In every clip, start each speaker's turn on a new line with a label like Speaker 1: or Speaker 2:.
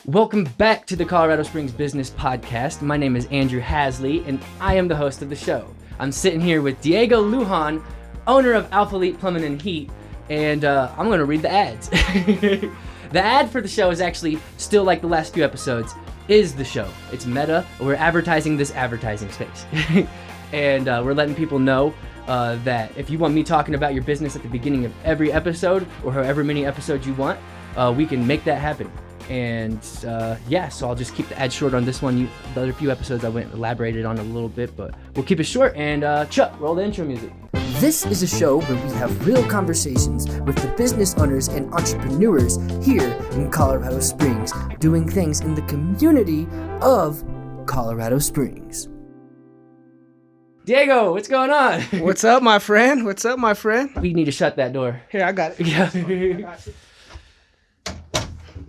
Speaker 1: Welcome back to the Colorado Springs Business Podcast. My name is Andrew Hasley, and I am the host of the show. I'm sitting here with Diego Lujan, owner of Alphalete Plumbing and Heat, and I'm going to read the ads. The ad for the show is actually still like the last few episodes, is the show. It's meta. We're advertising this advertising space. And we're letting people know that if you want me talking about your business at the beginning of every episode, or however many episodes you want, we can make that happen. And so I'll just keep the ad short on this one. The other few episodes I elaborated on a little bit, but we'll keep it short. And Chuck, roll the intro music.
Speaker 2: This is a show where we have real conversations with the business owners and entrepreneurs here in Colorado Springs, doing things in the community of Colorado Springs.
Speaker 1: Diego, what's going on?
Speaker 3: What's up, my friend? What's up, my friend?
Speaker 1: We need to shut that door.
Speaker 3: Here, I got it.
Speaker 1: Yeah.
Speaker 3: I got it.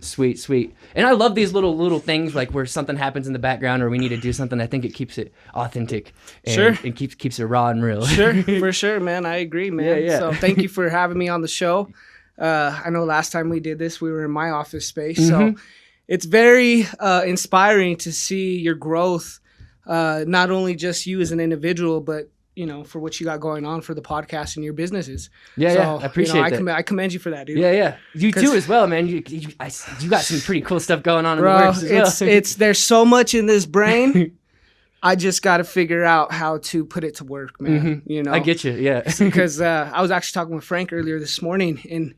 Speaker 1: Sweet. And I love these little things, like where something happens in the background or we need to do something. I think it keeps it authentic. And
Speaker 3: sure.
Speaker 1: It keeps it raw and real.
Speaker 3: Sure, for sure, man. I agree, man.
Speaker 1: Yeah.
Speaker 3: So thank you for having me on the show. I know last time we did this, we were in my office space. So it's very inspiring to see your growth, not only just you as an individual, but for what you got going on for the podcast and your businesses.
Speaker 1: Yeah, I appreciate that.
Speaker 3: I commend you for that, dude.
Speaker 1: Yeah. You too as well, man. You got some pretty cool stuff going on in the works as well.
Speaker 3: There's so much in this brain. I just got to figure out how to put it to work, man.
Speaker 1: I get you, yeah.
Speaker 3: Because I was actually talking with Frank earlier this morning, and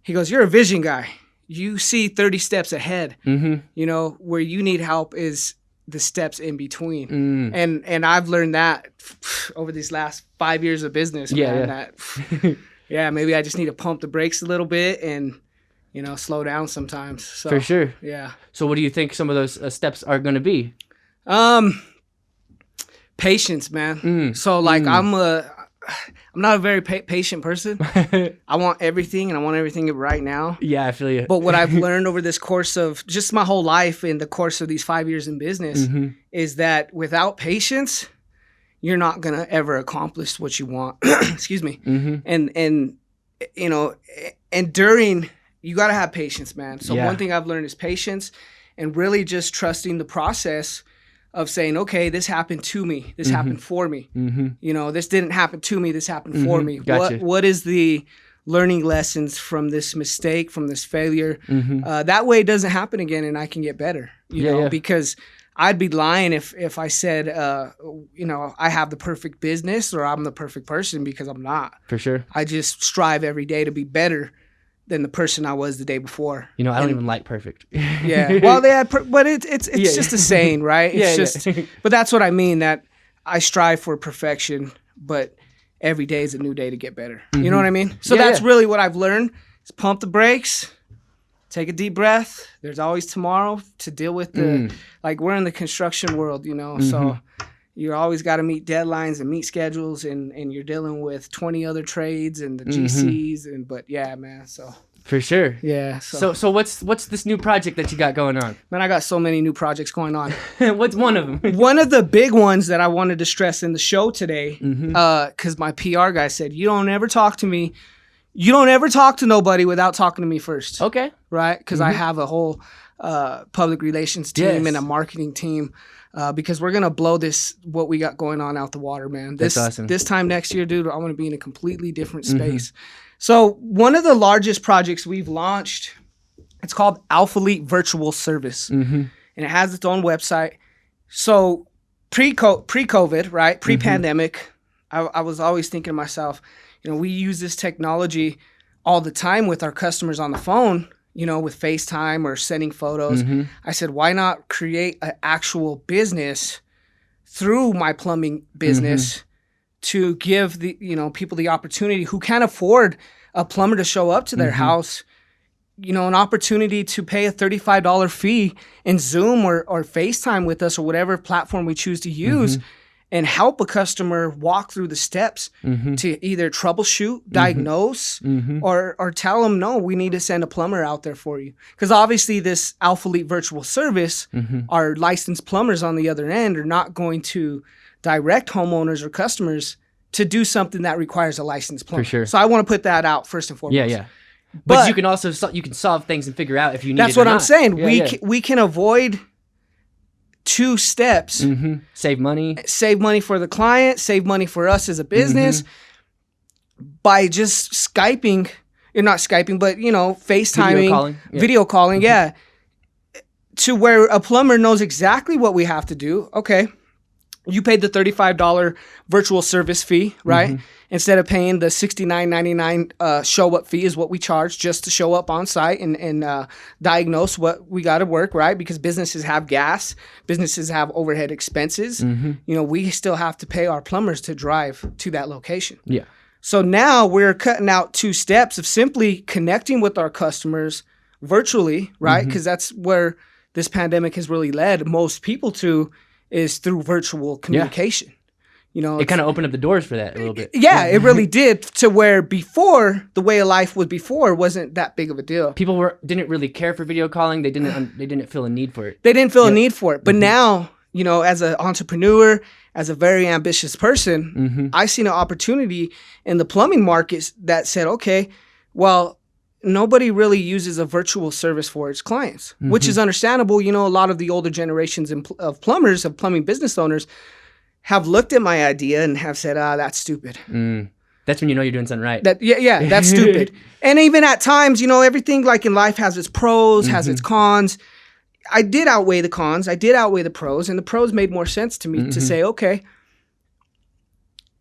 Speaker 3: he goes, "You're a vision guy. You see 30 steps ahead. Where you need help is the steps in between." And I've learned that over these last 5 years of business, man.
Speaker 1: Yeah.
Speaker 3: Maybe I just need to pump the brakes a little bit and slow down sometimes. So,
Speaker 1: for sure.
Speaker 3: Yeah.
Speaker 1: So what do you think some of those steps are going to be?
Speaker 3: Patience, man. So I'm not a very patient person. I want everything, and I want everything right now.
Speaker 1: Yeah, I feel you.
Speaker 3: But what I've learned over this course of just my whole life, in the course of these 5 years in business, is that without patience, you're not gonna ever accomplish what you want. Excuse me. And during, you gotta have patience, man. So one thing I've learned is patience, and really just trusting the process of saying, okay, this happened to me. This happened for me. This didn't happen to me. This happened for me.
Speaker 1: Gotcha.
Speaker 3: What is the learning lessons from this mistake, from this failure? That way it doesn't happen again, and I can get better. Because I'd be lying if I said, I have the perfect business or I'm the perfect person, because I'm not.
Speaker 1: For sure.
Speaker 3: I just strive every day to be better than the person I was the day before.
Speaker 1: I don't even like perfect.
Speaker 3: Yeah. Well, but it's just a saying, right? But that's what I mean, that I strive for perfection, but every day is a new day to get better. You know what I mean? So that's really what I've learned, is pump the brakes, take a deep breath. There's always tomorrow to deal with like we're in the construction world, so you always got to meet deadlines and meet schedules, and you're dealing with 20 other trades and the GCs, but yeah, man. So
Speaker 1: for sure.
Speaker 3: Yeah.
Speaker 1: So what's this new project that you got going on?
Speaker 3: Man, I got so many new projects going on.
Speaker 1: What's one of them?
Speaker 3: One of the big ones that I wanted to stress in the show today, because my PR guy said, you don't ever talk to me. You don't ever talk to nobody without talking to me first.
Speaker 1: Okay.
Speaker 3: Right? Because I have a whole public relations team and a marketing team. Because we're going to blow what we got going on out the water, man.
Speaker 1: That's awesome.
Speaker 3: This time next year, dude, I want to be in a completely different space. So one of the largest projects we've launched, it's called Alphalete Virtual Service. And it has its own website. So pre-COVID, right? Pre-pandemic, I was always thinking to myself, we use this technology all the time with our customers on the phone, with FaceTime or sending photos. I said, why not create an actual business through my plumbing business to give the people the opportunity who can't afford a plumber to show up to their house, an opportunity to pay a $35 fee in Zoom or FaceTime with us, or whatever platform we choose to use, and help a customer walk through the steps to either troubleshoot, diagnose, or tell them, no, we need to send a plumber out there for you. Because obviously this Alphalete Virtual Service, our licensed plumbers on the other end are not going to direct homeowners or customers to do something that requires a licensed plumber.
Speaker 1: For sure.
Speaker 3: So I want to put that out first and foremost.
Speaker 1: Yeah. But you can also you can solve things and figure out if you need
Speaker 3: that's
Speaker 1: it or
Speaker 3: what
Speaker 1: not.
Speaker 3: I'm saying.
Speaker 1: Yeah,
Speaker 3: We can avoid 2 steps.
Speaker 1: Save money.
Speaker 3: Save money for the client, save money for us as a business by just Skyping. You're not Skyping, but FaceTiming, video calling, yeah. To where a plumber knows exactly what we have to do. Okay, you paid the $35 virtual service fee, right? Instead of paying the $69.99 show-up fee is what we charge just to show up on site and diagnose what we got to work, right? Because businesses have gas, businesses have overhead expenses. We still have to pay our plumbers to drive to that location.
Speaker 1: Yeah.
Speaker 3: So now we're cutting out 2 steps of simply connecting with our customers virtually, right? Because that's where this pandemic has really led most people to, is through virtual communication.
Speaker 1: It kind of opened up the doors for that a little bit.
Speaker 3: Yeah, it really did, to where before, the way of life was before wasn't that big of a deal.
Speaker 1: People didn't really care for video calling. They didn't feel a need for it.
Speaker 3: They didn't feel a need for it. But now, as an entrepreneur, as a very ambitious person, I seen an opportunity in the plumbing markets that said, okay, well, nobody really uses a virtual service for its clients, which is understandable. A lot of the older generations of plumbers, of plumbing business owners, have looked at my idea and have said, that's stupid.
Speaker 1: That's when you know you're doing something right.
Speaker 3: That's stupid. And even at times, everything like in life has its pros, has its cons. I did outweigh the cons. I did outweigh the pros, and the pros made more sense to me to say, okay,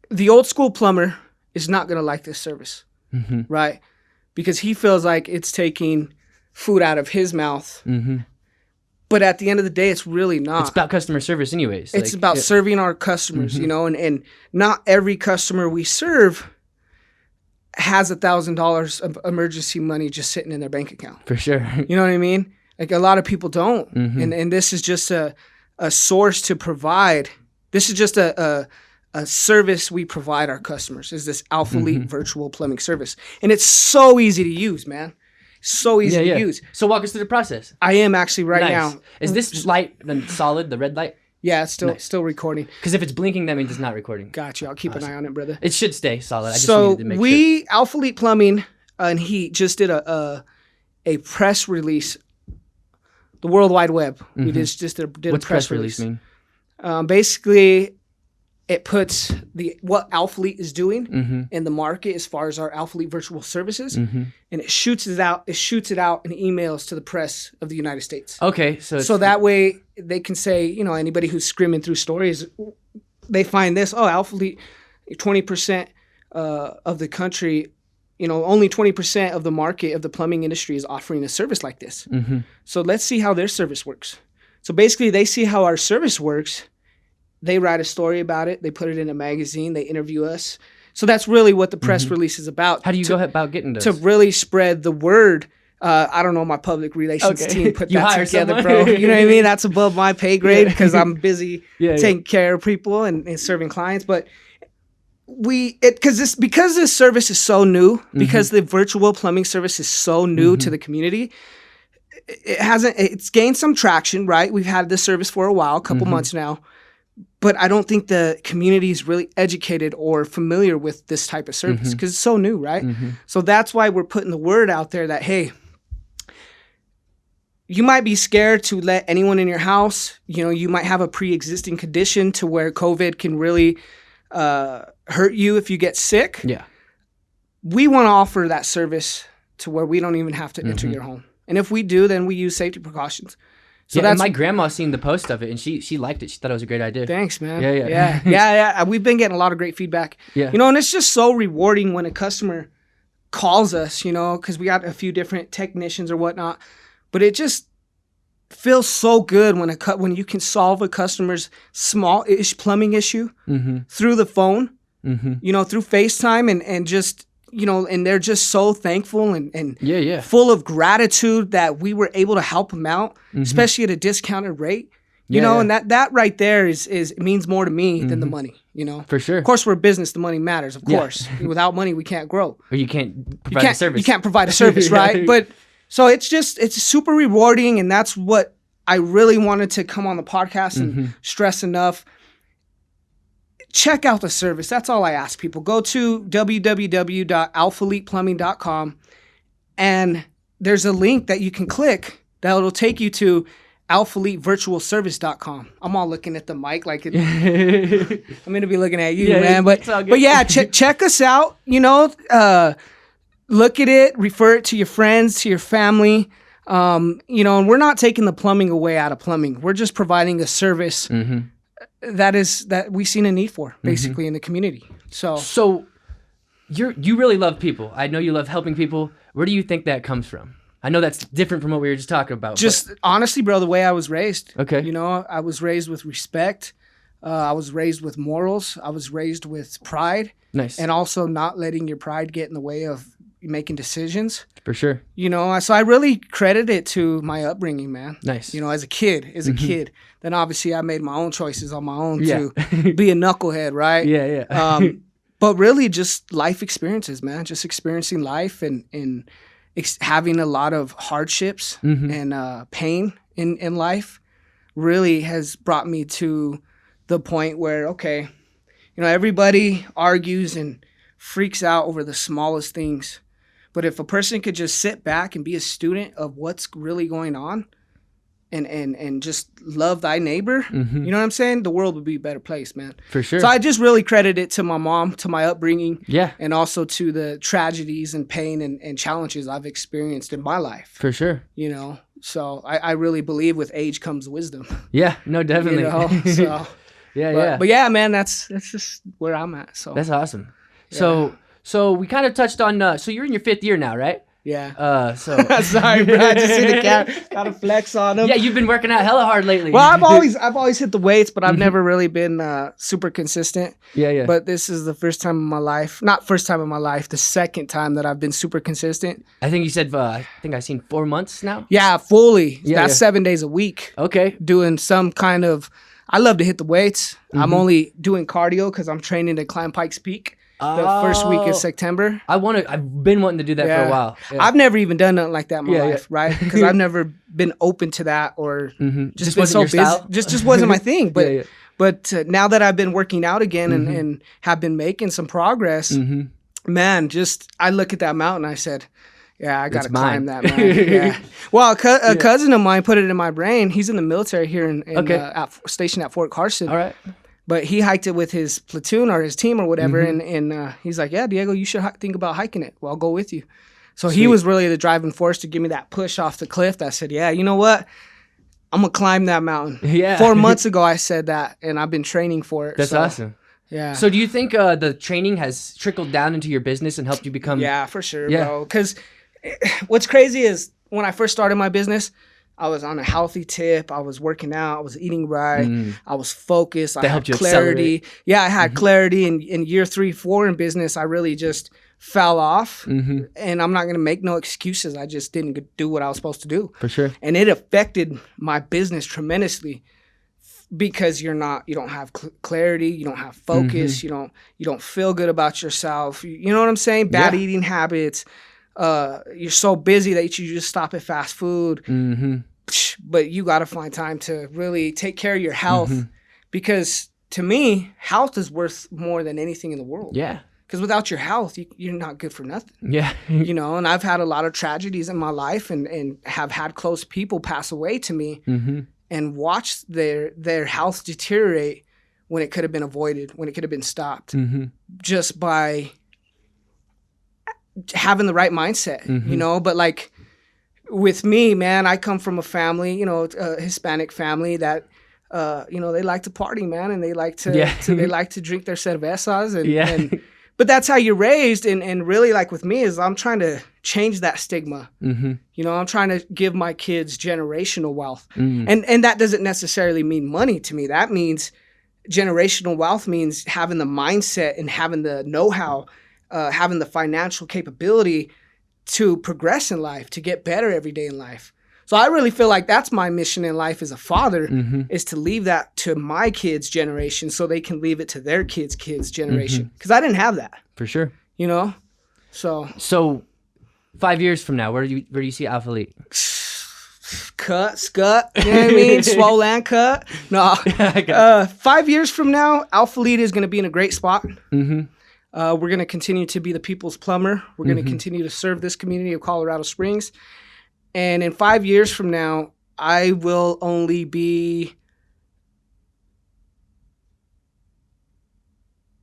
Speaker 3: the old school plumber is not going to like this service, right? Because he feels like it's taking food out of his mouth. But at the end of the day, it's really not.
Speaker 1: It's about customer service anyways.
Speaker 3: It's about serving our customers, and not every customer we serve has $1,000 of emergency money just sitting in their bank account.
Speaker 1: For sure.
Speaker 3: You know what I mean? Like a lot of people don't. And this is just a source to provide. This is just a service we provide our customers, is this Alphalete virtual plumbing service. And it's so easy to use, man. So easy to use.
Speaker 1: So walk us through the process.
Speaker 3: I am actually now.
Speaker 1: Is this light solid, the red light?
Speaker 3: Yeah, it's still recording.
Speaker 1: Because if it's blinking, that means it's not recording.
Speaker 3: Gotcha. I'll keep an eye on it, brother.
Speaker 1: It should stay solid. I just
Speaker 3: so
Speaker 1: needed to make sure.
Speaker 3: Alphalete Plumbing and Heat just did a press release. The World Wide Web. We just did
Speaker 1: What's
Speaker 3: a press release
Speaker 1: mean?
Speaker 3: Basically, it puts what Alphalete is doing in the market as far as our Alphalete virtual services, and it shoots it out. It shoots it out in emails to the press of the United States.
Speaker 1: Okay, so
Speaker 3: that way they can say, anybody who's skimming through stories, they find this. Oh, Alphalete, 20% of the country, only 20% of the market of the plumbing industry is offering a service like this. So let's see how their service works. So basically, they see how our service works. They write a story about it. They put it in a magazine. They interview us. So that's really what the press release is about.
Speaker 1: How do you go about getting those?
Speaker 3: To really spread the word. I don't know, my public relations team put that together,
Speaker 1: someone?
Speaker 3: bro. You know what I mean? That's above my pay grade because I'm busy taking care of people and serving clients. But because this service is so new, because the virtual plumbing service is so new to the community, it's gained some traction, right? We've had this service for a while, a couple months now. But I don't think the community is really educated or familiar with this type of service because it's so new, right? So that's why we're putting the word out there that, hey, you might be scared to let anyone in your house. You might have a pre-existing condition to where COVID can really hurt you if you get sick.
Speaker 1: Yeah.
Speaker 3: We want to offer that service to where we don't even have to enter your home. And if we do, then we use safety precautions. So
Speaker 1: that's my grandma seen the post of it and she liked it. She thought it was a great idea.
Speaker 3: Thanks, man.
Speaker 1: Yeah.
Speaker 3: We've been getting a lot of great feedback.
Speaker 1: Yeah.
Speaker 3: And it's just so rewarding when a customer calls us, because we got a few different technicians or whatnot. But it just feels so good when you can solve a customer's small-ish plumbing issue through the phone, through FaceTime and just. And they're just so thankful and full of gratitude that we were able to help them out, especially at a discounted rate. And that right there is means more to me than the money.
Speaker 1: For sure.
Speaker 3: Of course, we're a business. The money matters. Of course, without money, we can't grow.
Speaker 1: Or you can't provide a service.
Speaker 3: You can't provide a service, right? But so it's super rewarding, and that's what I really wanted to come on the podcast and stress enough. Check out the service. That's all I ask people. Go to www.alphaleteplumbing.com and there's a link that you can click that will take you to alphaletevirtualservice.com. I'm all looking at the mic like I'm going to be looking at you, man. But yeah, check us out. You know, look at it, refer it to your friends, to your family. You know, and we're not taking the plumbing away out of plumbing. We're just providing a service that we've seen a need for, basically, in the community. So you really love people. I know you love helping people. Where do you think that comes from? I know that's different from what we were just talking about. Just honestly, bro, the way I was raised.
Speaker 1: Okay.
Speaker 3: You know, I was raised with respect. I was raised with morals. I was raised with pride.
Speaker 1: Nice.
Speaker 3: And also not letting your pride get in the way of making decisions.
Speaker 1: For sure.
Speaker 3: You know, so I really credit it to my upbringing, man.
Speaker 1: Nice.
Speaker 3: You know, as a kid. Then obviously I made my own choices on my own to be a knucklehead, right?
Speaker 1: Yeah.
Speaker 3: But really just life experiences, man. Just experiencing life and having a lot of hardships and pain in life really has brought me to the point where, okay, you know, everybody argues and freaks out over the smallest things. But if a person could just sit back and be a student of what's really going on and just love thy neighbor, you know what I'm saying? The world would be a better place, man.
Speaker 1: For sure.
Speaker 3: So I just really credit it to my mom, to my upbringing,
Speaker 1: and
Speaker 3: also to the tragedies and pain and challenges I've experienced in my life.
Speaker 1: For sure.
Speaker 3: You know, so I really believe with age comes wisdom.
Speaker 1: Yeah, no, definitely.
Speaker 3: You know, so but yeah, man, that's just where I'm at. So
Speaker 1: that's awesome. Yeah. So we kind of touched on. So you're in your 5th year now, right?
Speaker 3: Yeah.
Speaker 1: So
Speaker 3: sorry, bro. I just see the cat. Got to flex on them.
Speaker 1: Yeah, you've been working out hella hard lately.
Speaker 3: Well, I've always hit the weights, but I've never really been super consistent.
Speaker 1: Yeah.
Speaker 3: But this is the first time in my life. Not first time in my life. The second time that I've been super consistent.
Speaker 1: I think you said. I think I've seen 4 months now.
Speaker 3: Yeah, fully. That's 7 days a week.
Speaker 1: Okay.
Speaker 3: Doing some kind of. I love to hit the weights. I'm only doing cardio because I'm training to climb Pikes Peak. The first week of September.
Speaker 1: I've been wanting to do that for a while. Yeah.
Speaker 3: I've never even done nothing like that in my life, right? Because I've never been open to that or just been so busy. Just wasn't my thing. But but now that I've been working out again and have been making some progress, man, just I look at that mountain. I said, yeah, I got to climb that, man. Yeah. Well, a cousin of mine put it in my brain. He's in the military here stationed at Fort Carson.
Speaker 1: All right.
Speaker 3: But he hiked it with his platoon or his team or whatever, and he's like, yeah, Diego, you should think about hiking it. Well, I'll go with you. So he was really the driving force to give me that push off the cliff that said, yeah, you know what? I'm going to climb that mountain. Yeah. 4 months ago, I said that, and I've been training for it.
Speaker 1: That's awesome.
Speaker 3: Yeah.
Speaker 1: So do you think the training has trickled down into your business and helped you become...
Speaker 3: Yeah, for sure, bro. Because what's crazy is when I first started my business, I was on a healthy tip. I was working out. I was eating right. I was focused. I had clarity. Yeah, I had clarity. And in year 3, 4 in business, I really just fell off. And I'm not going to make no excuses. I just didn't do what I was supposed to do.
Speaker 1: For sure.
Speaker 3: And it affected my business tremendously because you don't have clarity. You don't have focus. You don't feel good about yourself. You know what I'm saying? Bad eating habits. You're so busy that you just stop at fast food. But you got to find time to really take care of your health because to me, health is worth more than anything in the world.
Speaker 1: Yeah.
Speaker 3: Because without your health, you're not good for nothing.
Speaker 1: Yeah.
Speaker 3: You know, and I've had a lot of tragedies in my life and have had close people pass away to me and watched their health deteriorate when it could have been avoided, when it could have been stopped just by having the right mindset, you know. But like with me, man, I come from a family, you know, a Hispanic family that, you know, they like to party, man, and they like to they like to drink their cervezas, and but that's how you're raised, and really, like with me, is I'm trying to change that stigma. You know, I'm trying to give my kids generational wealth, and that doesn't necessarily mean money to me. That means generational wealth means having the mindset and having the know-how. Having the financial capability to progress in life, to get better every day in life. So I really feel like that's my mission in life as a father is to leave that to my kids' generation so they can leave it to their kids' generation. Because I didn't have that.
Speaker 1: For sure.
Speaker 3: You know? So
Speaker 1: 5 years from now, where do you see Alphalete?
Speaker 3: Cut, scut, you know what I mean? Swole and cut. No. 5 years from now, Alphalete is going to be in a great spot. We're going to continue to be the people's plumber. We're going to continue to serve this community of Colorado Springs. And in 5 years from now, I will only be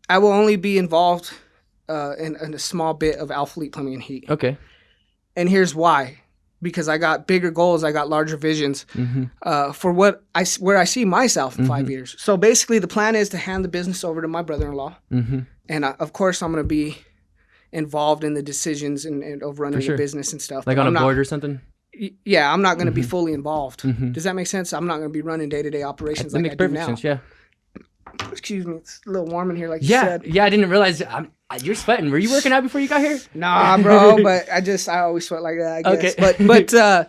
Speaker 3: involved in a small bit of Alphalete Plumbing and Heat.
Speaker 1: Okay.
Speaker 3: And here's why. Because I got bigger goals, I got larger visions for where I see myself in 5 years. So basically, the plan is to hand the business over to my brother-in-law, and of course, I'm going to be involved in the decisions and of running the business and stuff.
Speaker 1: Like on a board or something.
Speaker 3: Yeah, I'm not going to be fully involved. Does that make sense? I'm not going to be running day-to-day operations
Speaker 1: That
Speaker 3: like
Speaker 1: makes
Speaker 3: I do
Speaker 1: perfect
Speaker 3: now.
Speaker 1: sense. Yeah.
Speaker 3: Excuse me, it's a little warm in here, like you said.
Speaker 1: Yeah. I didn't realize. You're sweating. Were you working out before you got here?
Speaker 3: Nah, bro, but I always sweat like that, I guess.
Speaker 1: Okay.
Speaker 3: But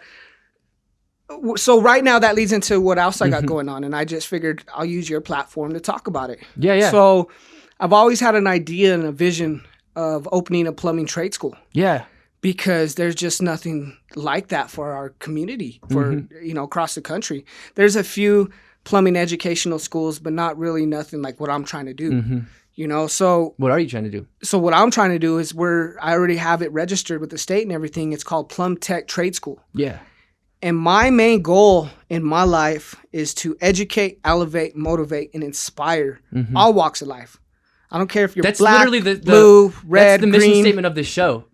Speaker 3: so right now that leads into what else I got going on, and I just figured I'll use your platform to talk about it.
Speaker 1: Yeah.
Speaker 3: So I've always had an idea and a vision of opening a plumbing trade school.
Speaker 1: Yeah.
Speaker 3: Because there's just nothing like that for our community, for across the country. There's a few plumbing educational schools, but not really nothing like what I'm trying to do. So
Speaker 1: what are you trying to do?
Speaker 3: So what I'm trying to do is I already have it registered with the state and everything. It's called Plum Tech Trade School.
Speaker 1: Yeah.
Speaker 3: And my main goal in my life is to educate, elevate, motivate, and inspire all walks of life. I don't care if you're black, literally blue, red,
Speaker 1: that's the mission
Speaker 3: green.
Speaker 1: statement of the show.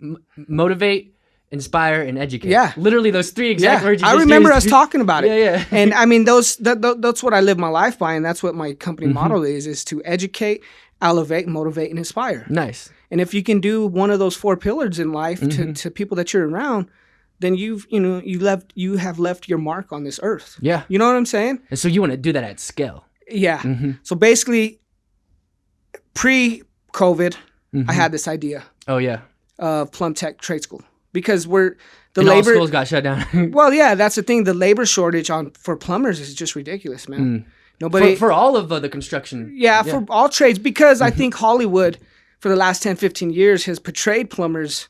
Speaker 1: Motivate, inspire, and educate.
Speaker 3: Yeah.
Speaker 1: Literally those three exact words.
Speaker 3: I remember us talking about it.
Speaker 1: Yeah.
Speaker 3: And I mean, that's what I live my life by, and that's what my company model is to educate, elevate, motivate, and inspire.
Speaker 1: Nice.
Speaker 3: And if you can do one of those four pillars in life to people that you're around, then you have left your mark on this earth.
Speaker 1: Yeah.
Speaker 3: You know what I'm saying?
Speaker 1: And so you want to do that at scale.
Speaker 3: Yeah. So basically, pre-COVID, I had this idea.
Speaker 1: Oh yeah.
Speaker 3: Of Plum Tech Trade School because
Speaker 1: all schools got shut down.
Speaker 3: Well, yeah, that's the thing. The labor shortage for plumbers is just ridiculous, man. Nobody
Speaker 1: for all of the construction.
Speaker 3: Yeah, for all trades, because I think Hollywood for the last 10, 15 years has portrayed plumbers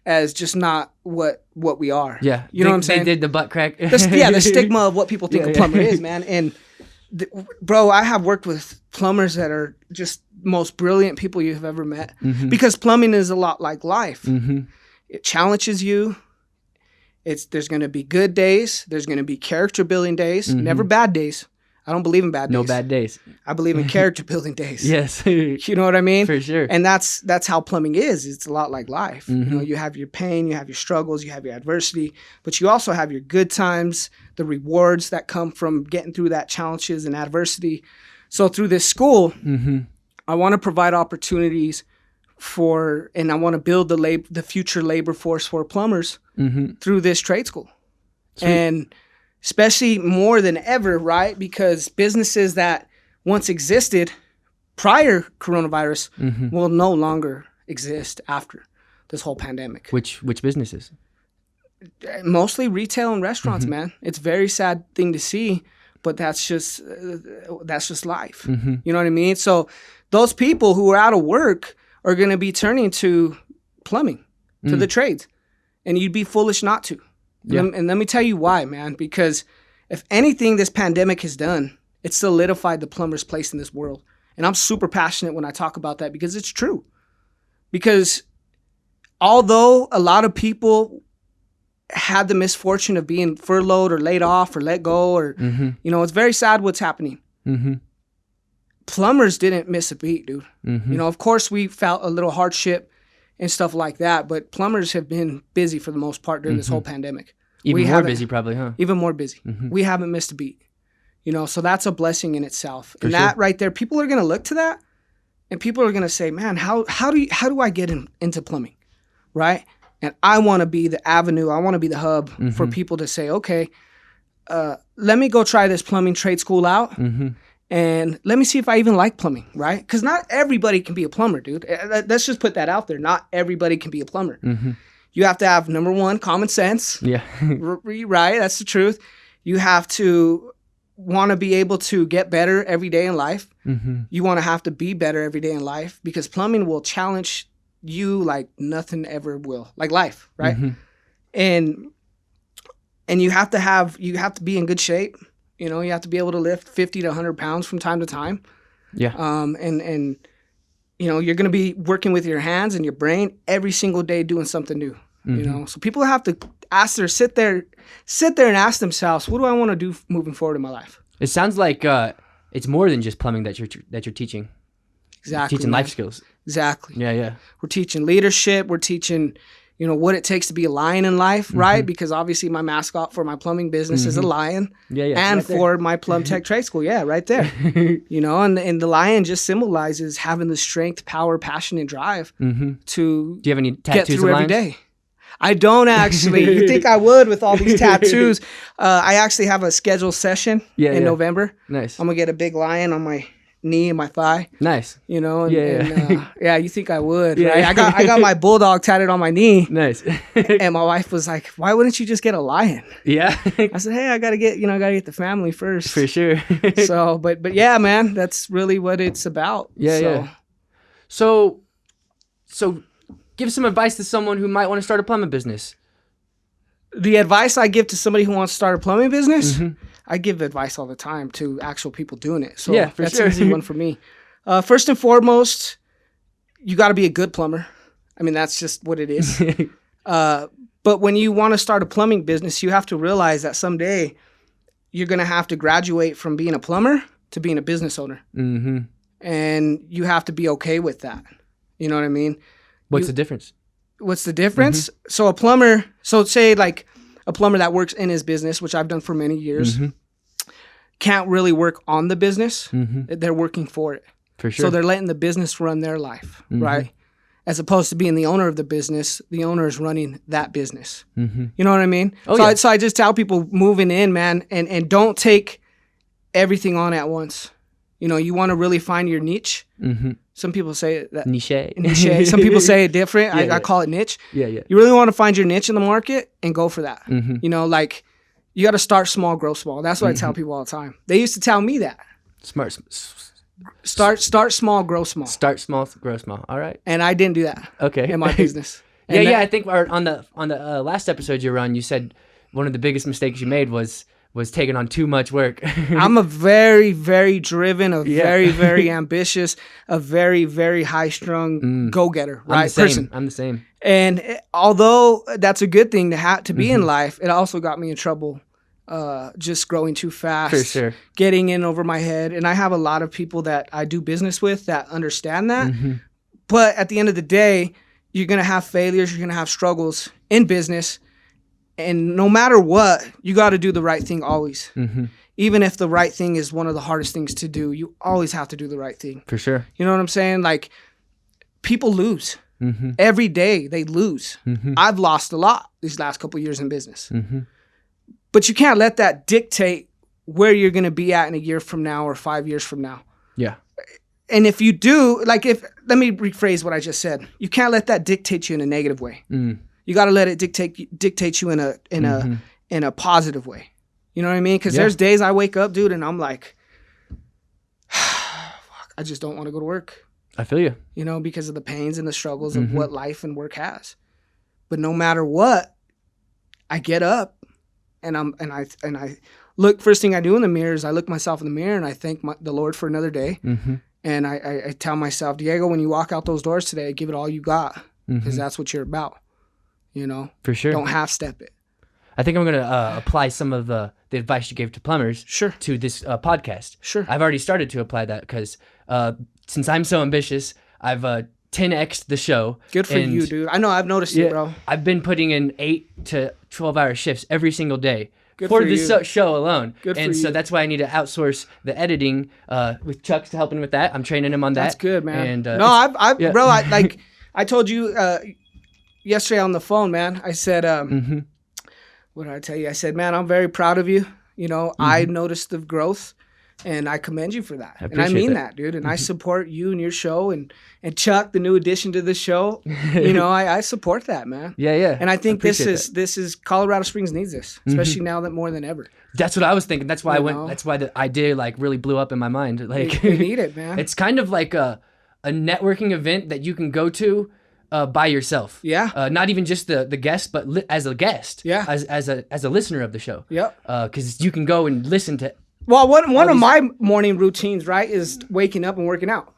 Speaker 3: as just not what we are.
Speaker 1: Yeah.
Speaker 3: You know what I'm saying?
Speaker 1: They did the butt crack.
Speaker 3: The stigma of what people think a plumber is, man. And bro, I have worked with plumbers that are just most brilliant people you have ever met because plumbing is a lot like life. It challenges you. There's going to be good days. There's going to be character building days, never bad days. I don't believe in bad days.
Speaker 1: No bad days.
Speaker 3: I believe in character building days.
Speaker 1: Yes.
Speaker 3: You know what I mean?
Speaker 1: For sure.
Speaker 3: And that's how plumbing is. It's a lot like life. You have your pain, you have your struggles, you have your adversity, but you also have your good times, the rewards that come from getting through that challenges and adversity. So through this school, I want to provide opportunities and I want to build the future labor force for plumbers through this trade school. Sweet. And especially more than ever, right? Because businesses that once existed prior coronavirus will no longer exist after this whole pandemic.
Speaker 1: Which businesses?
Speaker 3: Mostly retail and restaurants, man. It's a very sad thing to see, but that's just life. You know what I mean? So those people who are out of work are going to be turning to plumbing, to the trades, and you'd be foolish not to. Yeah. And let me tell you why, man. Because if anything this pandemic has done, it's solidified the plumber's place in this world. And I'm super passionate when I talk about that because it's true. Because although a lot of people had the misfortune of being furloughed or laid off or let go or, it's very sad what's happening. Plumbers didn't miss a beat, dude. Of course we felt a little hardship and stuff like that, but plumbers have been busy for the most part during this whole pandemic.
Speaker 1: Even more busy probably, huh?
Speaker 3: Even more busy. We haven't missed a beat. So that's a blessing in itself. And that right there, people are going to look to that and people are going to say, man, how do I get into plumbing, right? And I want to be the avenue, I want to be the hub for people to say, okay, let me go try this plumbing trade school out. And let me see if I even like plumbing, right? Because not everybody can be a plumber, dude. Let's just put that out there. Not everybody can be a plumber. You have to have, number one, common sense. Yeah. Right? That's the truth. You have to want to be able to get better every day in life. You want to have to be better every day in life because plumbing will challenge you like nothing ever will. Like life, right? And you have to be in good shape. You have to be able to lift 50 to 100 pounds from time to time. Yeah. And you're going to be working with your hands and your brain every single day doing something new. So people have to sit there and ask themselves, what do I want to do moving forward in my life?
Speaker 1: It sounds like it's more than just plumbing that you're teaching.
Speaker 3: Exactly.
Speaker 1: Teaching life skills.
Speaker 3: Exactly.
Speaker 1: Yeah.
Speaker 3: We're teaching leadership. We're teaching, what it takes to be a lion in life, right? Because obviously my mascot for my plumbing business is a lion.
Speaker 1: Yeah.
Speaker 3: And
Speaker 1: right
Speaker 3: for my Plum Tech Trade School, right there. And the lion just symbolizes having the strength, power, passion, and drive to
Speaker 1: Do you have any
Speaker 3: get
Speaker 1: tattoos
Speaker 3: through
Speaker 1: of
Speaker 3: every
Speaker 1: lions?
Speaker 3: day. I don't actually. You think I would with all these tattoos. I actually have a scheduled session in November.
Speaker 1: Nice.
Speaker 3: I'm going to get a big lion on my knee and my thigh.
Speaker 1: Nice.
Speaker 3: You think I would,
Speaker 1: Yeah.
Speaker 3: right? I got my bulldog tatted on my knee.
Speaker 1: Nice.
Speaker 3: And my wife was like, why wouldn't you just get a lion?
Speaker 1: Yeah.
Speaker 3: I said, hey, I got to get the family first.
Speaker 1: For sure.
Speaker 3: So, but yeah, man, that's really what it's about.
Speaker 1: Yeah. So give some advice to someone who might want to start a plumbing business.
Speaker 3: The advice I give to somebody who wants to start a plumbing business, I give advice all the time to actual people doing it. So that's an easy one for me. First and foremost, you got to be a good plumber. I mean, that's just what it is. But when you want to start a plumbing business, you have to realize that someday you're going to have to graduate from being a plumber to being a business owner. Mm-hmm. And you have to be okay with that. You know what I mean?
Speaker 1: What's the difference?
Speaker 3: What's the difference? So say like a plumber that works in his business, which I've done for many years, can't really work on the business. They're working for it.
Speaker 1: For sure.
Speaker 3: So they're letting the business run their life, right? As opposed to being the owner of the business, the owner is running that business. You know what I mean? So I just tell people moving in, man, and don't take everything on at once. You want to really find your niche. Some people say that niche. Some people say it different. I call it niche.
Speaker 1: Yeah.
Speaker 3: You really want to find your niche in the market and go for that. Like you got to start small, grow small. That's what I tell people all the time. They used to tell me that.
Speaker 1: Smart.
Speaker 3: Start small, grow small.
Speaker 1: Start small, grow small. All right.
Speaker 3: And I didn't do that.
Speaker 1: Okay.
Speaker 3: In my business.
Speaker 1: I think on the last episode you were on, you said one of the biggest mistakes you made was taking on too much work.
Speaker 3: I'm a very, very driven, very, very ambitious, a very, very high-strung go-getter, right?
Speaker 1: I'm the same.
Speaker 3: And although that's a good thing to be in life, it also got me in trouble just growing too fast.
Speaker 1: For sure.
Speaker 3: Getting in over my head. And I have a lot of people that I do business with that understand that. But at the end of the day, you're going to have failures, you're going to have struggles in business. And no matter what, you got to do the right thing always. Even if the right thing is one of the hardest things to do, you always have to do the right thing.
Speaker 1: For sure.
Speaker 3: You know what I'm saying? Like, people lose. Every day they lose. I've lost a lot these last couple of years in business. But you can't let that dictate where you're going to be at in a year from now or 5 years from now.
Speaker 1: Yeah.
Speaker 3: And if you do, let me rephrase what I just said. You can't let that dictate you in a negative way. You got to let it dictate you in a positive way. You know what I mean? Because there's days I wake up, dude, and I'm like, fuck, I just don't want to go to work.
Speaker 1: I feel you.
Speaker 3: Because of the pains and the struggles of what life and work has. But no matter what, I get up and I look. First thing I do in the mirror is I look myself in the mirror and I thank the Lord for another day. And I tell myself, Diego, when you walk out those doors today, give it all you got because that's what you're about.
Speaker 1: For sure.
Speaker 3: Don't half step it.
Speaker 1: I think I'm going to apply some of the advice you gave to plumbers to this podcast.
Speaker 3: Sure.
Speaker 1: I've already started to apply that because since I'm so ambitious, I've 10x'd the show.
Speaker 3: Good for you, dude. I know. I've noticed it, bro.
Speaker 1: I've been putting in 8 to 12-hour shifts every single day.
Speaker 3: Good
Speaker 1: for
Speaker 3: for
Speaker 1: this
Speaker 3: you.
Speaker 1: show alone.
Speaker 3: Good
Speaker 1: so that's why I need to outsource the editing with Chuck's helping with that. I'm training him on that.
Speaker 3: That's good, man.
Speaker 1: And,
Speaker 3: bro, I told you yesterday on the phone, man. I said, what did I tell you? I said, man, I'm very proud of you. I noticed the growth, and I commend you for that. And I mean that, dude. And I support you and your show, and Chuck, the new addition to the show. I support that, man.
Speaker 1: Yeah.
Speaker 3: And I think this is Colorado Springs needs this, especially now that more than ever.
Speaker 1: That's what I was thinking. That's why I went. That's why the idea really blew up in my mind. Like
Speaker 3: we need it, man.
Speaker 1: It's kind of like a networking event that you can go to by yourself.
Speaker 3: Yeah.
Speaker 1: Not even just the guest, but as a guest.
Speaker 3: Yeah.
Speaker 1: As a listener of the show.
Speaker 3: Yep.
Speaker 1: Because you can go and listen to.
Speaker 3: Well, one of my morning routines, right, is waking up and working out.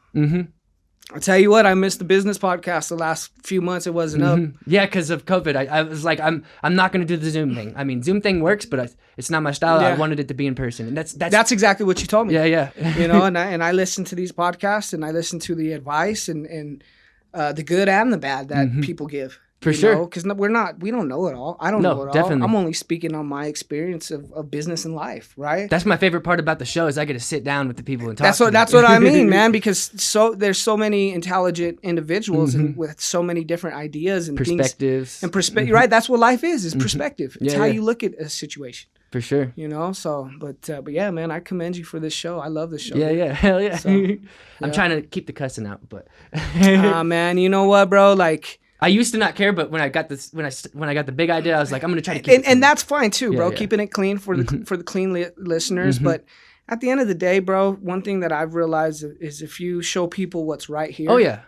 Speaker 3: I'll tell you what, I missed the business podcast the last few months. It wasn't up.
Speaker 1: Yeah, because of COVID. I was like, I'm not going to do the Zoom thing. I mean, Zoom thing works, but it's not my style.
Speaker 3: Yeah.
Speaker 1: I wanted it to be in person, and
Speaker 3: That's exactly what you told me.
Speaker 1: yeah.
Speaker 3: You know, and I listen to these podcasts, and I listen to the advice and the good and the bad that people give.
Speaker 1: For sure.
Speaker 3: Because we don't know it all. I don't know it all.
Speaker 1: Definitely.
Speaker 3: I'm only speaking on my experience of business and life, right?
Speaker 1: That's my favorite part about the show is I get to sit down with the people and talk.
Speaker 3: That's what I mean, man. Because there's so many intelligent individuals and with so many different ideas and
Speaker 1: perspectives
Speaker 3: things and perspective. Right, that's what life is perspective. It's how you look at a situation.
Speaker 1: For sure.
Speaker 3: You know, so but yeah, man, I commend you for this show. I love this show.
Speaker 1: Yeah, hell yeah.
Speaker 3: So,
Speaker 1: I'm trying to keep the cussing out, but
Speaker 3: man, you know what, bro? Like,
Speaker 1: I used to not care, but when I got this, when I got the big idea, I was like, I'm gonna try to keep it
Speaker 3: and that's fine too, bro.
Speaker 1: Yeah.
Speaker 3: Keeping it clean for the clean listeners. But at the end of the day, bro, one thing that I've realized is if you show people what's right here.
Speaker 1: Oh yeah.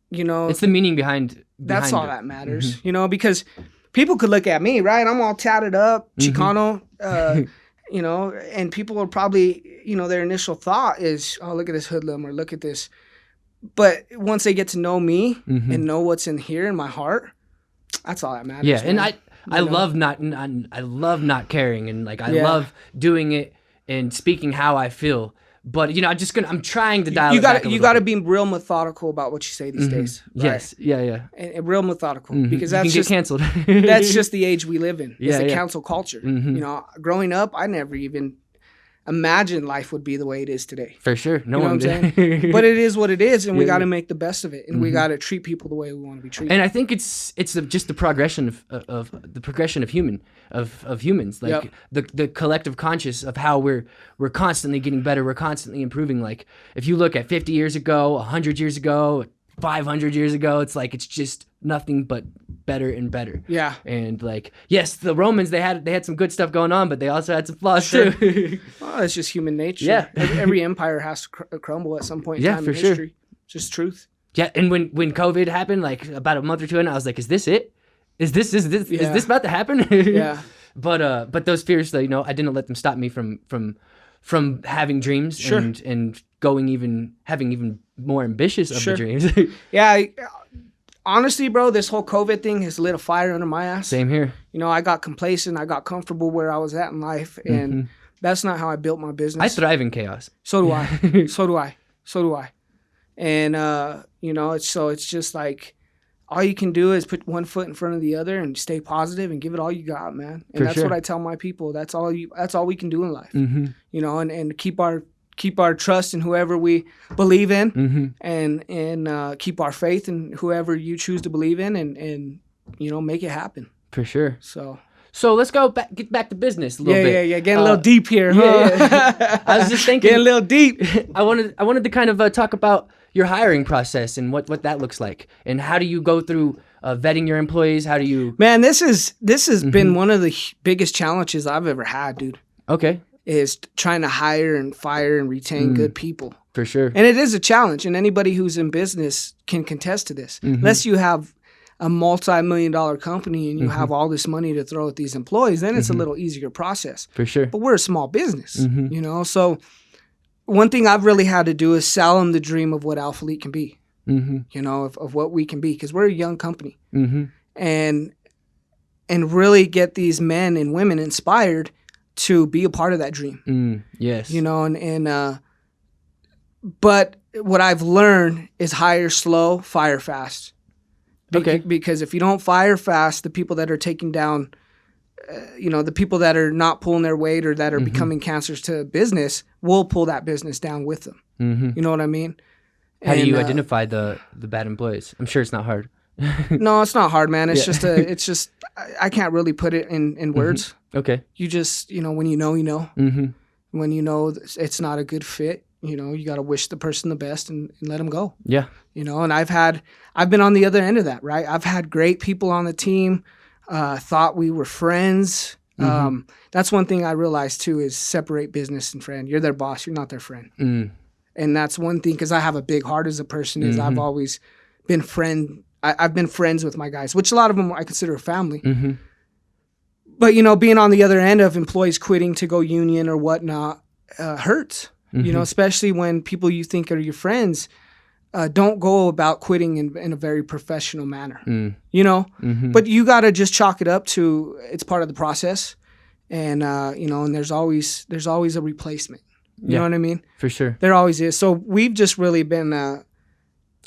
Speaker 3: You know,
Speaker 1: it's the meaning behind
Speaker 3: that's all
Speaker 1: it.
Speaker 3: that matters. You know, because people could look at me, right? I'm all tatted up, Chicano, you know, and people are probably, you know, their initial thought is, oh, look at this hoodlum or look at this. But once they get to know me and know what's in here in my heart, that's all that matters.
Speaker 1: Yeah,
Speaker 3: man.
Speaker 1: and I love not caring, and like I love doing it and speaking how I feel. But you know, I'm trying to dial it back a little
Speaker 3: you got to
Speaker 1: bit.
Speaker 3: be real methodical about what you say these days. Right?
Speaker 1: Yes, yeah.
Speaker 3: And real methodical because
Speaker 1: You
Speaker 3: that's
Speaker 1: can
Speaker 3: just
Speaker 1: get canceled.
Speaker 3: that's just the age we live in. It's
Speaker 1: Yeah,
Speaker 3: the
Speaker 1: yeah.
Speaker 3: cancel culture. You know, growing up, I never even imagined life would be the way it is today.
Speaker 1: For sure, no
Speaker 3: You know
Speaker 1: one
Speaker 3: what I'm
Speaker 1: did.
Speaker 3: saying? But it is what it is, and we
Speaker 1: Yeah,
Speaker 3: got to
Speaker 1: yeah.
Speaker 3: make the best of it, and we got to treat people the way we want to be treated.
Speaker 1: And I think it's just the progression of the progression of humans, like the collective conscious of how we're constantly getting better, we're constantly improving. Like if you look at 50 years ago, 100 years ago, 500 years ago, it's like it's just nothing but better and better.
Speaker 3: Yeah.
Speaker 1: And like, yes, the Romans they had some good stuff going on, but they also had some flaws too.
Speaker 3: Well, it's just human nature.
Speaker 1: Yeah.
Speaker 3: Every empire has to crumble at some point in time
Speaker 1: for
Speaker 3: in
Speaker 1: sure.
Speaker 3: history. Just truth.
Speaker 1: Yeah, and when COVID happened, like about a month or two in, I was like, is this it? Is this about to happen?
Speaker 3: Yeah.
Speaker 1: But those fears, though, you know, I didn't let them stop me from having dreams
Speaker 3: Sure.
Speaker 1: and having even more ambitious of
Speaker 3: Sure.
Speaker 1: the dreams.
Speaker 3: Yeah. Honestly, bro, this whole COVID thing has lit a fire under my ass.
Speaker 1: Same here.
Speaker 3: You know, I got complacent. I got comfortable where I was at in life, and that's not how I built my business.
Speaker 1: I thrive in chaos.
Speaker 3: So do I. So do I. And you know, it's just like all you can do is put one foot in front of the other and stay positive and give it all you got, man. And
Speaker 1: For
Speaker 3: that's
Speaker 1: sure.
Speaker 3: what I tell my people. That's all we can do in life. You know, and keep our trust in whoever we believe in, and keep our faith in whoever you choose to believe in, and you know, make it happen.
Speaker 1: For sure.
Speaker 3: So
Speaker 1: let's get back to business a little bit.
Speaker 3: yeah. Getting a little deep here. Huh?
Speaker 1: Yeah. I was just thinking.
Speaker 3: Getting a little deep.
Speaker 1: I wanted to kind of talk about your hiring process and what that looks like, and how do you go through vetting your employees? How do you?
Speaker 3: Man, this has been one of the biggest challenges I've ever had, dude.
Speaker 1: Okay.
Speaker 3: Is trying to hire and fire and retain good people.
Speaker 1: For sure.
Speaker 3: And it is a challenge, and anybody who's in business can contest to this. Unless you have a multi-million-dollar company and you have all this money to throw at these employees, then it's a little easier process.
Speaker 1: For sure.
Speaker 3: But we're a small business, you know? So one thing I've really had to do is sell them the dream of what Alphalete can be, you know, of what we can be, because we're a young company. And really get these men and women inspired to be a part of that dream.
Speaker 1: Yes.
Speaker 3: You know, and but what I've learned is hire slow, fire fast.
Speaker 1: Okay.
Speaker 3: Because if you don't fire fast, the people that are taking down, you know, the people that are not pulling their weight or that are becoming cancers to business will pull that business down with them. You know what I mean?
Speaker 1: How do you identify the bad employees? I'm sure it's not hard.
Speaker 3: No, it's not hard, man. It's just I can't really put it in words.
Speaker 1: Okay.
Speaker 3: You just, you know, when you know, you know. When you know it's not a good fit, you know, you got to wish the person the best and let them go.
Speaker 1: Yeah.
Speaker 3: You know, and I've been on the other end of that, right? I've had great people on the team, thought we were friends. That's one thing I realized too is separate business and friend. You're their boss, you're not their friend. And that's one thing, because I have a big heart as a person, is I've always been I've been friends with my guys, which a lot of them I consider a family. But, you know, being on the other end of employees quitting to go union or whatnot hurts, you know, especially when people you think are your friends don't go about quitting in a very professional manner, you know. But you got to just chalk it up to it's part of the process, and you know, and there's always a replacement. You know what I mean?
Speaker 1: For sure.
Speaker 3: There always is. So we've just really been.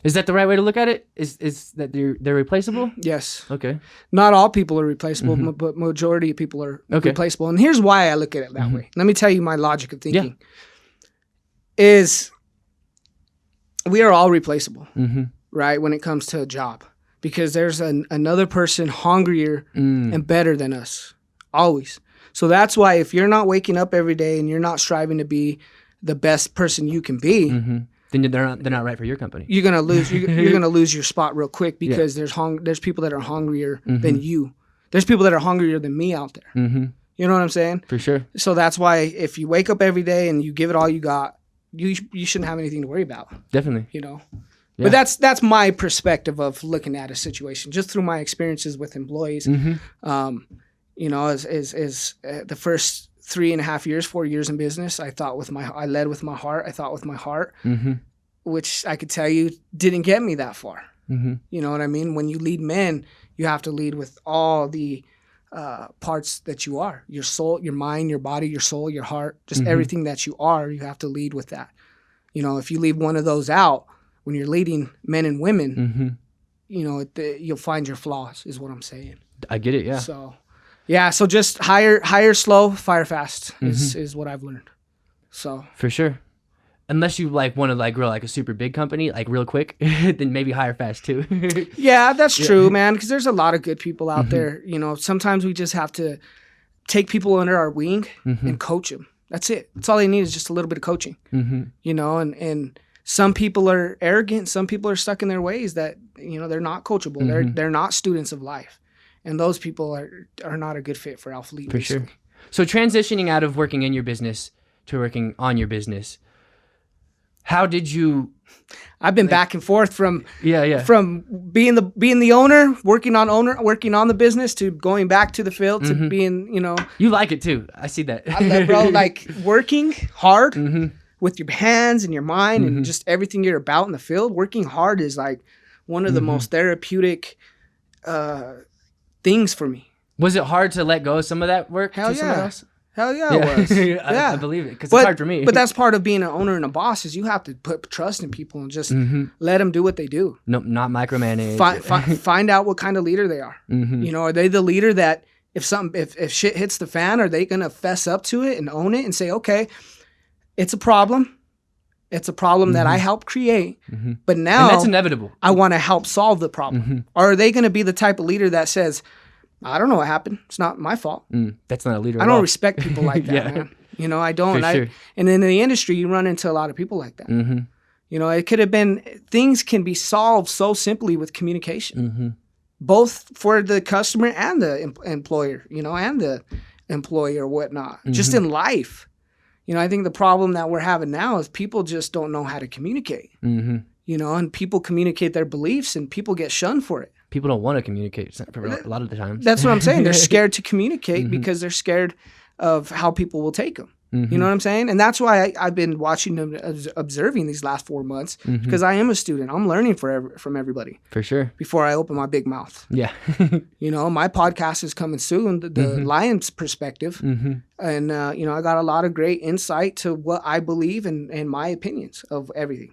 Speaker 1: Is that the right way to look at it? Is that they're replaceable?
Speaker 3: Yes.
Speaker 1: Okay.
Speaker 3: Not all people are replaceable, but majority of people are replaceable. And here's why I look at it that way. Let me tell you my logic of thinking. Is we are all replaceable, right? When it comes to a job, because there's another person hungrier and better than us, always. So that's why if you're not waking up every day and you're not striving to be the best person you can be,
Speaker 1: then they're not right for your company.
Speaker 3: You're gonna lose. You're gonna lose your spot real quick because there's people that are hungrier than you. There's people that are hungrier than me out there. You know what I'm saying?
Speaker 1: For sure.
Speaker 3: So that's why if you wake up every day and you give it all you got, you shouldn't have anything to worry about. Definitely. You know. Yeah. But that's my perspective of looking at a situation, just through my experiences with employees. You know, as the first 3.5 years, 4 years in business, I led with my heart. I thought with my heart, which I could tell you didn't get me that far. You know what I mean? When you lead men, you have to lead with all the parts that you are, your soul, your mind, your body, your soul, your heart, just everything that you are, you have to lead with that. You know, if you leave one of those out when you're leading men and women, you know, you'll find your flaws is what I'm saying.
Speaker 1: I get it. Yeah.
Speaker 3: So just hire slow, fire fast is what I've learned. So
Speaker 1: for sure. Unless you want to grow a super big company real quick, then maybe hire fast too.
Speaker 3: Yeah, that's true, man. Because there's a lot of good people out there. You know, sometimes we just have to take people under our wing and coach them. That's it. That's all they need is just a little bit of coaching. You know, and some people are arrogant. Some people are stuck in their ways that they're not coachable. They're not students of life, and those people are not a good fit for Alphalete.
Speaker 1: For sure. So transitioning out of working in your business to working on your business. How did you?
Speaker 3: I've been back and forth from
Speaker 1: from
Speaker 3: being the owner, working on the business, to going back to the field to being
Speaker 1: You like it too. I see that.
Speaker 3: I love, bro, working hard with your hands and your mind and just everything you're about in the field. Working hard is one of the most therapeutic things for me.
Speaker 1: Was it hard to let go of some of that work
Speaker 3: Hell
Speaker 1: to
Speaker 3: yeah.
Speaker 1: someone else?
Speaker 3: Hell yeah, it was.
Speaker 1: I believe it because it's hard for me.
Speaker 3: But that's part of being an owner and a boss is you have to put trust in people and just let them do what they do.
Speaker 1: No, not micromanage.
Speaker 3: Find out what kind of leader they are. Are they the leader that if shit hits the fan, are they gonna fess up to it and own it and say, okay, it's a problem. It's a problem that I helped create, but now
Speaker 1: and that's inevitable.
Speaker 3: I want to help solve the problem. Or are they going to be the type of leader that says, I don't know what happened. It's not my fault.
Speaker 1: That's not a leader.
Speaker 3: I don't respect people like that, man. I don't.
Speaker 1: Sure.
Speaker 3: And in the industry, you run into a lot of people like that. It could have been, things can be solved so simply with communication, both for the customer and the employer, and the employee or whatnot, just in life. I think the problem that we're having now is people just don't know how to communicate, and people communicate their beliefs and people get shunned for it.
Speaker 1: People don't want to communicate for a lot of the times.
Speaker 3: That's what I'm saying. They're scared to communicate because they're scared of how people will take them. You know what I'm saying? And that's why I've been watching them, observing these last 4 months, because I am a student. I'm learning from everybody.
Speaker 1: For sure.
Speaker 3: Before I open my big mouth.
Speaker 1: Yeah.
Speaker 3: My podcast is coming soon, the Lion's Perspective. And, I got a lot of great insight to what I believe and my opinions of everything.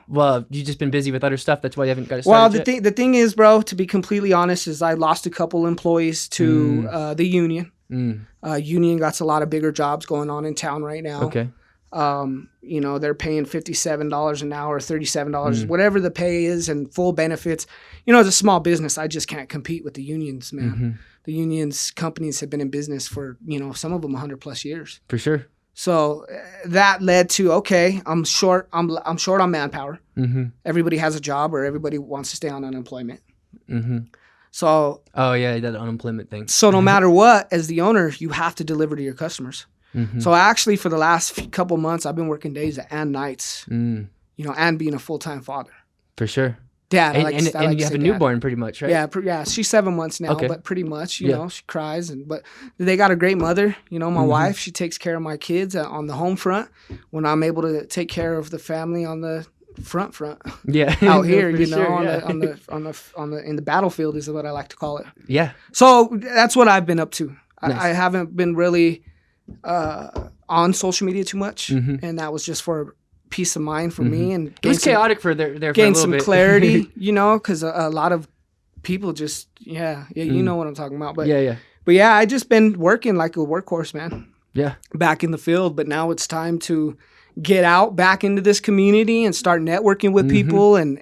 Speaker 1: Well, you've just been busy with other stuff. That's why you haven't got it started
Speaker 3: yet. The thing is, bro, to be completely honest, is I lost a couple employees to the union. Union got a lot of bigger jobs going on in town right now.
Speaker 1: Okay.
Speaker 3: They're paying $57 an hour, $37, whatever the pay is, and full benefits. As a small business, I just can't compete with the unions, man. The unions companies have been in business for, some of them 100+ years.
Speaker 1: For sure.
Speaker 3: So that led to, okay, I'm short on manpower. Everybody has a job, or everybody wants to stay on unemployment. So
Speaker 1: that unemployment thing.
Speaker 3: So no matter what, as the owner, you have to deliver to your customers. So actually, for the last couple months, I've been working days and nights. And being a full-time father.
Speaker 1: For sure.
Speaker 3: Dad,
Speaker 1: and you have a newborn, pretty much, right?
Speaker 3: Yeah. She's 7 months now, but pretty much, you know, she cries, but they got a great mother. My wife, she takes care of my kids on the home front when I'm able to take care of the family on the front
Speaker 1: Yeah.
Speaker 3: out here,
Speaker 1: For
Speaker 3: you know,
Speaker 1: sure, yeah.
Speaker 3: on the in the battlefield is what I like to call it.
Speaker 1: Yeah.
Speaker 3: So that's what I've been up to.
Speaker 1: Nice.
Speaker 3: I haven't been really on social media too much,
Speaker 1: Mm-hmm.
Speaker 3: and that was just for peace of mind for me and
Speaker 1: It was chaotic for there for a
Speaker 3: gain
Speaker 1: little
Speaker 3: some
Speaker 1: bit.
Speaker 3: clarity, you know, because a lot of people just you know what I'm talking about. But
Speaker 1: Yeah.
Speaker 3: I just been working like a workhorse, man,
Speaker 1: Yeah.
Speaker 3: back in the field. But now it's time to get out back into this community and start networking with people and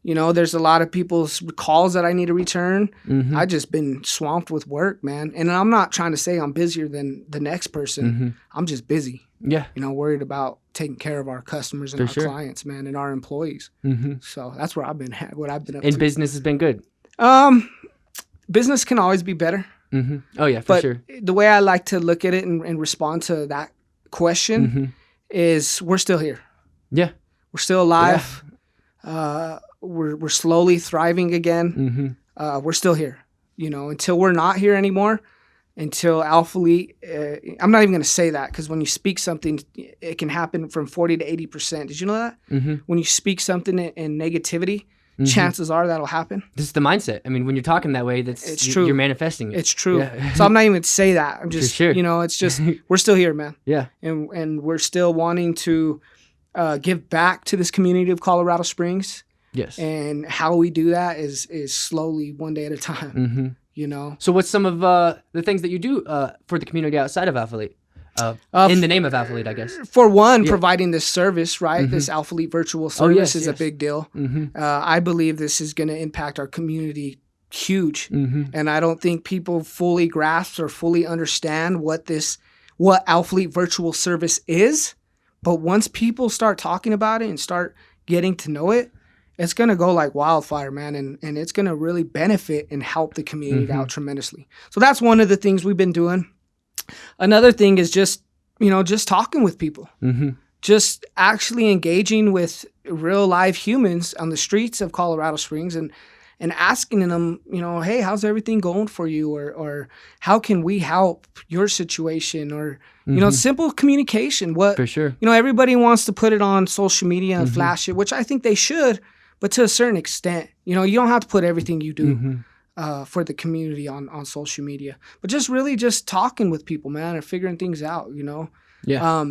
Speaker 3: you know, there's a lot of people's calls that I need to return.
Speaker 1: Mm-hmm.
Speaker 3: I just been swamped with work, man. And I'm not trying to say I'm busier than the next person. I'm just busy,
Speaker 1: Yeah.
Speaker 3: you know, worried about taking care of our customers and
Speaker 1: For
Speaker 3: our
Speaker 1: sure.
Speaker 3: clients, man, and our employees. So that's where I've been at, what I've been up
Speaker 1: And
Speaker 3: to.
Speaker 1: business has been good.
Speaker 3: Business can always be better.
Speaker 1: Oh yeah, for
Speaker 3: But
Speaker 1: sure.
Speaker 3: the way I like to look at it and respond to that question is we're still here.
Speaker 1: Yeah.
Speaker 3: We're still alive. We're slowly thriving again. We're still here. You know, until we're not here anymore, until Alphalete, I'm not even going to say that because when you speak something, it can happen from 40 to 80%. Did you know that? When you speak something in negativity, chances are that'll happen.
Speaker 1: This is the mindset. I mean, when you're talking that way,
Speaker 3: It's true.
Speaker 1: You're manifesting it.
Speaker 3: It's true.
Speaker 1: Yeah.
Speaker 3: So I'm not even going to say that. I'm just,
Speaker 1: sure.
Speaker 3: you know, it's just, we're still here, man.
Speaker 1: Yeah.
Speaker 3: And we're still wanting to give back to this community of Colorado Springs.
Speaker 1: Yes.
Speaker 3: And how we do that is slowly, one day at a time. You know.
Speaker 1: So what's some of the things that you do for the community outside of Alphalete? In the name of Alphalete, I guess.
Speaker 3: For one, providing this service, right? This Alphalete virtual service is a big deal. I believe this is going to impact our community huge. And I don't think people fully grasp or fully understand what Alphalete virtual service is. But once people start talking about it and start getting to know it, it's going to go like wildfire, man. And it's going to really benefit and help the community out tremendously. So that's one of the things we've been doing. Another thing is just talking with people. Just actually engaging with real live humans on the streets of Colorado Springs and asking them, you know, hey, how's everything going for you? Or how can we help your situation? Or, you know, simple communication.
Speaker 1: For sure.
Speaker 3: You know, everybody wants to put it on social media and flash it, which I think they should, but to a certain extent. You know, you don't have to put everything you do for the community on social media. But just talking with people, man, and figuring things out, you know.
Speaker 1: Yeah.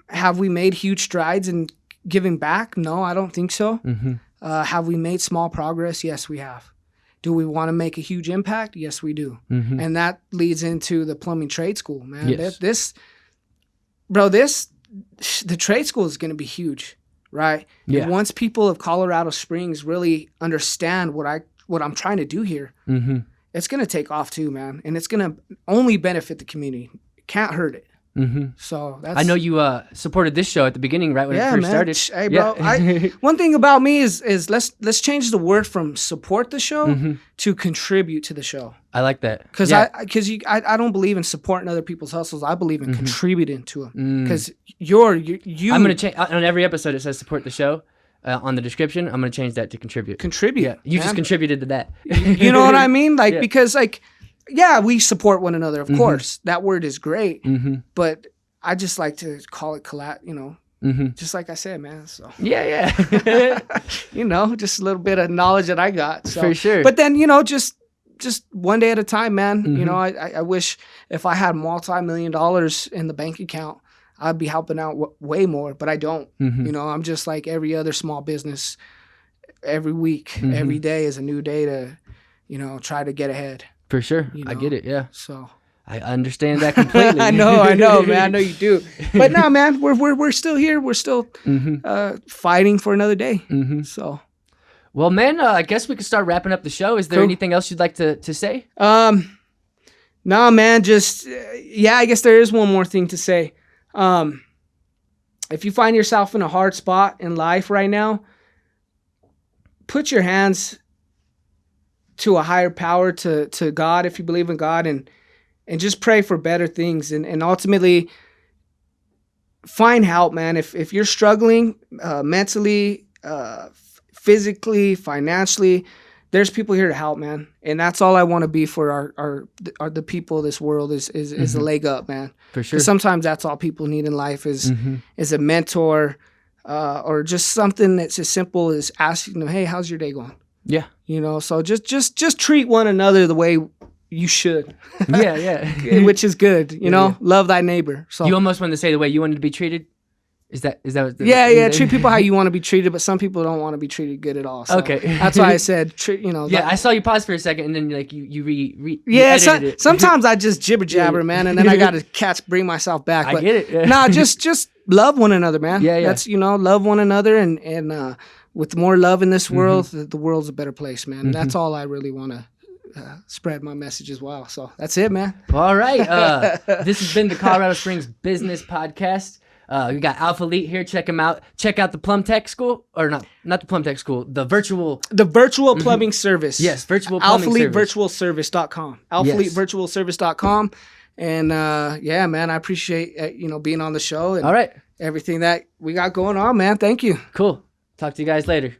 Speaker 3: Have we made huge strides in giving back? No, I don't think so. Have we made small progress? Yes, we have. Do we want to make a huge impact? Yes, we do. And that leads into the plumbing trade school, man.
Speaker 1: Yes.
Speaker 3: The trade school is going to be huge, right?
Speaker 1: Yeah.
Speaker 3: And once people of Colorado Springs really understand what I'm trying to do here, it's going to take off too, man. And it's going to only benefit the community. It can't hurt it. So that's.
Speaker 1: I know you supported this show at the beginning, right when it first started.
Speaker 3: Hey, bro. One thing about me is let's change the word from support the show to contribute to the show.
Speaker 1: I like that
Speaker 3: Because I don't believe in supporting other people's hustles. I believe in contributing to them. Because you.
Speaker 1: I'm gonna change on every episode. It says support the show. On the description, I'm gonna change that to contribute.
Speaker 3: Contribute.
Speaker 1: Yeah, you just contributed to that.
Speaker 3: You know what I mean? Like because like. Yeah, we support one another, of course. That word is great, but I just like to call it just like I said, man. So
Speaker 1: Yeah.
Speaker 3: you know, just a little bit of knowledge that I got. So.
Speaker 1: For sure.
Speaker 3: But then, you know, just one day at a time, man. You know, I wish if I had $multi-million in the bank account, I'd be helping out way more, but I don't. You know, I'm just like every other small business. Every week, every day is a new day to, you know, try to get ahead.
Speaker 1: For sure.
Speaker 3: You know?
Speaker 1: I get it, yeah.
Speaker 3: So
Speaker 1: I understand that completely.
Speaker 3: I know, man. I know you do. But no, man, we're still here. We're still fighting for another day. So,
Speaker 1: well, man, I guess we could start wrapping up the show. Is there anything else you'd like to say?
Speaker 3: No, man. Just I guess there is one more thing to say. If you find yourself in a hard spot in life right now, put your hands to a higher power, to God, if you believe in God, and just pray for better things, and ultimately find help, man. If you're struggling mentally, physically, financially, there's people here to help, man. And that's all I want to be for the people of this world is a leg up, man.
Speaker 1: For sure.
Speaker 3: 'Cause sometimes that's all people need in life is a mentor, or just something that's as simple as asking them, hey, how's your day going?
Speaker 1: Yeah.
Speaker 3: You know, so just treat one another the way you should.
Speaker 1: Yeah.
Speaker 3: Which is good, you know.
Speaker 1: Yeah.
Speaker 3: Love thy neighbor. So
Speaker 1: You almost wanted to say the way you wanted to be treated. Is that what
Speaker 3: yeah, treat people how you want to be treated, but some people don't want to be treated good at all. So
Speaker 1: Okay.
Speaker 3: that's why I said, you know.
Speaker 1: Yeah, I saw you pause for a second, and then like you
Speaker 3: Yeah,
Speaker 1: it.
Speaker 3: sometimes I just jibber jabber, man, and then I got to bring myself back.
Speaker 1: I get it. Yeah.
Speaker 3: Nah, just love one another, man.
Speaker 1: Yeah.
Speaker 3: That's, you know, love one another, and with more love in this world, the world's a better place, man. And that's all I really want to spread my message as well. So that's it, man.
Speaker 1: All right. This has been the Colorado Springs Business Podcast. We got Alphalete here. Check him out. Check out the Plum Tech School, or not the Plum Tech School, the virtual
Speaker 3: plumbing service.
Speaker 1: Yes, virtual plumbing service.
Speaker 3: AlphaleteVirtualService.com. AlphaleteVirtualService.com. And yeah, man, I appreciate you know, being on the show and
Speaker 1: All right.
Speaker 3: everything that we got going on, man. Thank you.
Speaker 1: Cool. Talk to you guys later.